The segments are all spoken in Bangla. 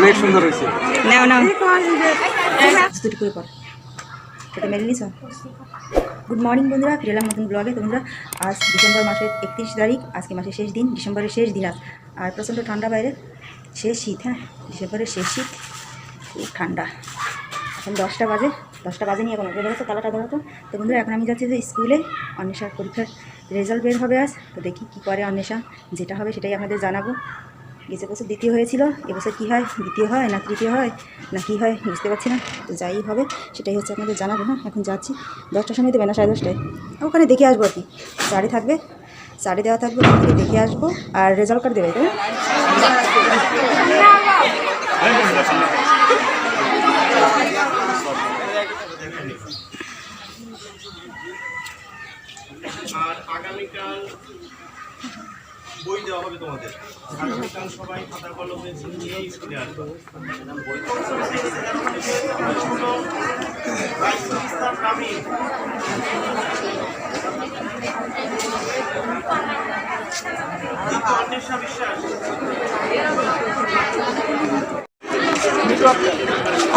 অনেক সুন্দর হয়েছে। নাও নাও দুটো করে পর এটা মেরে নিস। গুড মর্নিং বন্ধুরা, ফিরে এলাম নতুন ব্লগে। বন্ধুরা আজ ডিসেম্বর মাসের 31 তারিখ, আজকে মাসের শেষ দিন, ডিসেম্বরের শেষ দিন আজ। আর প্রচণ্ড ঠান্ডা বাইরে, শেষ শীত। হ্যাঁ, ডিসেম্বরের শেষ শীত, খুব ঠান্ডা। এখন 10টা বাজে, 10টা বাজে নিয়ে এখন বেরোতো তালাটা ধরাতো। তো বন্ধুরা এখন আমি যাচ্ছি যে স্কুলে, অন্বেষার পরীক্ষার রেজাল্ট বের হবে আজ। তো দেখি কী করে অন্বেষা, যেটা হবে সেটাই আপনাদের জানাবো। গেছে বছর দ্বিতীয় হয়েছিল, এবছর কী হয়, দ্বিতীয় হয় না তৃতীয় হয় না কী হয় বুঝতে পারছি না। তো যাই হবে সেটাই হচ্ছে আপনাদের জানাবো। হ্যাঁ, এখন যাচ্ছি, 10টার সময় দেবে না 10:30টায়, ওখানে দেখে আসবো আর কি। শাড়ি থাকবে, শাড়ি দেওয়া থাকবে, ওখান থেকে দেখে আসবো। আর রেজাল্ট কার্ড দেবে, তাই আর আগামীকাল বই দেওয়া হবে তোমাদের। আগামীকাল সবাই খাতা কলম পেন্সিল নিয়ে স্কুলে আসবে।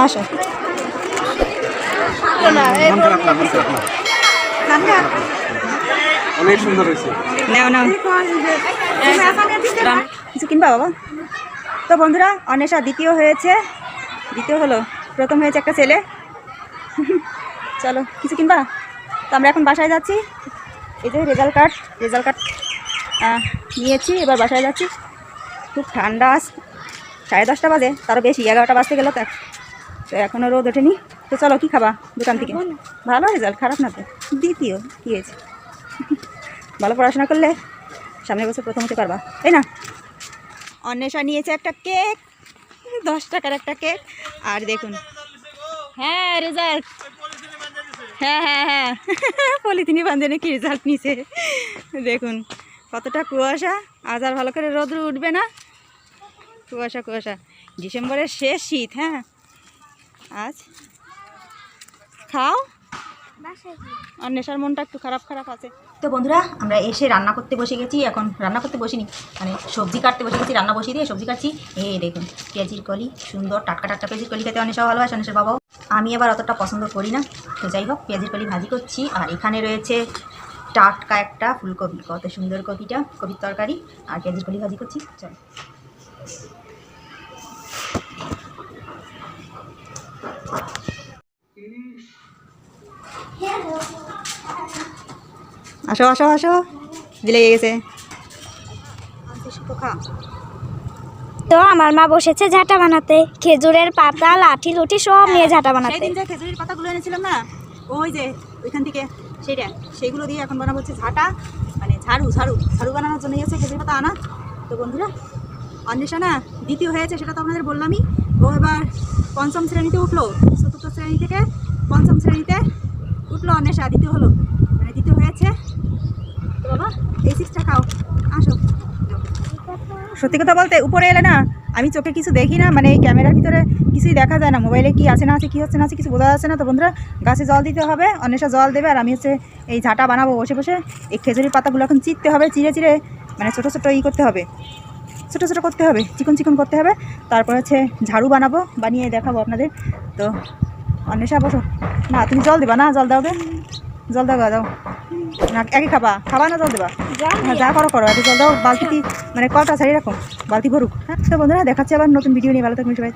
আসো। অনেক সুন্দর হয়েছে। নাও নাও কিছু কিনবা বাবা। তো বন্ধুরা অন্বেষা দ্বিতীয় হয়েছে, দ্বিতীয় হলো, প্রথম হয়েছে একটা ছেলে। চলো কিছু কিনবা। তো আমরা এখন বাসায় যাচ্ছি। এই যে রেজাল্ট কার্ড নিয়েছি, এবার বাসায় যাচ্ছি। খুব ঠান্ডা, 10:30 বাজে, তারও বেশি, 11টা বাজতে গেল। তো এখনও রোদ ওঠেনি। তো চলো কী খাবা দোকান থেকে। ভালো রেজাল্ট, খারাপ না তো, দ্বিতীয় কী হয়েছে। ভালো পড়াশোনা করলে সামনের বছর প্রথম হতে পারবা, তাই না। অন্বেষা নিয়েছে একটা কেক, 10 টাকার একটা কেক। আর দেখুন, হ্যাঁ রেজাল্ট, হ্যাঁ পলিথিনে বান্ধে নাকি রেজাল্ট নিছে। দেখুন কতটা কুয়াশা, আজ আর ভালো করে রোদ উঠবে না, কুয়াশা। ডিসেম্বরের শেষ শীত। হ্যাঁ, আজ খাও। অন্বেষার মনটা একটু খারাপ আছে। তো বন্ধুরা আমরা এসে রান্না করতে বসে গেছি। এখন রান্না করতে বসিনি, মানে সবজি কাটতে বসে গেছি। রান্না বসিয়ে দিয়ে সবজি কাটছি। এই দেখুন পেঁয়াজির কলি, সুন্দর টাটকা পেঁয়াজির কলি খেতে অন্বেষাও ভালোবাসে, অন্বেষার বাবাও। আমি আবার অতটা পছন্দ করি না। তো যাই হোক, পেঁয়াজির কলি ভাজি করছি। আর এখানে রয়েছে টাটকা একটা ফুলকপি, কত সুন্দর কপিটা, কপির তরকারি আর পেঁয়াজির কলি ভাজি করছি। চলো আসো দিলে গেছে। তো আমার মা বসেছে ঝাঁটা বানাতে, খেজুরের পাতা, লাঠি লুঠি সব নিয়ে ঝাঁটা বানাতে। সেদিন যে খেজুরের পাতাগুলো এনেছিলাম না, ওই যে ওইখান থেকে সেইগুলো দিয়ে এখন বানাবো হচ্ছে ঝাঁটা, মানে ঝাড়ু বানানোর জন্য হচ্ছে খেজুরের পাতা আনা। তো বন্ধুরা অন্বেষা না দ্বিতীয় হয়েছে, সেটা তো আপনাদের বললামই। ও এবার 5ম শ্রেণীতে উঠলো, 4র্থ শ্রেণী থেকে 5ম শ্রেণীতে উঠলো। অন্বেষা দ্বিতীয় হলো, মানে দ্বিতীয় হয়েছে। তো বাবা এই 6টা খাও, আসো। সত্যি কথা বলতে উপরে এলে না আমি চোখে কিছু দেখি না, মানে এই ক্যামেরার ভিতরে কিছুই দেখা যায় না, মোবাইলে কি আছে না আছে, কি হচ্ছে না আছে কিছু বোঝা যাচ্ছে না। তো বন্ধুরা গাছে জল দিতে হবে, অন্বেষা জল দেবে, আর আমি হচ্ছে এই ঝাঁটা বানাবো বসে বসে। এই খেজুরির পাতাগুলো এখন চিরতে হবে, চিরে মানে ছোটো করতে হবে, ছোটো করতে হবে, চিকন করতে হবে। তারপর হচ্ছে ঝাড়ু বানাবো, বানিয়ে দেখাবো আপনাদের। তো অন্বেষা বসো। না তুমি জল দেবা না, জল দাও না, একই খাবা না জল দেবা। হ্যাঁ যা করো একটু জল দাও, বালতি মানে কলটা ছাড়িয়ে রাখো, বালতি ভরুক। হ্যাঁ তো বন্ধুরা দেখাচ্ছি আবার নতুন ভিডিও নিয়ে, ভালো থাকবেন সবাই।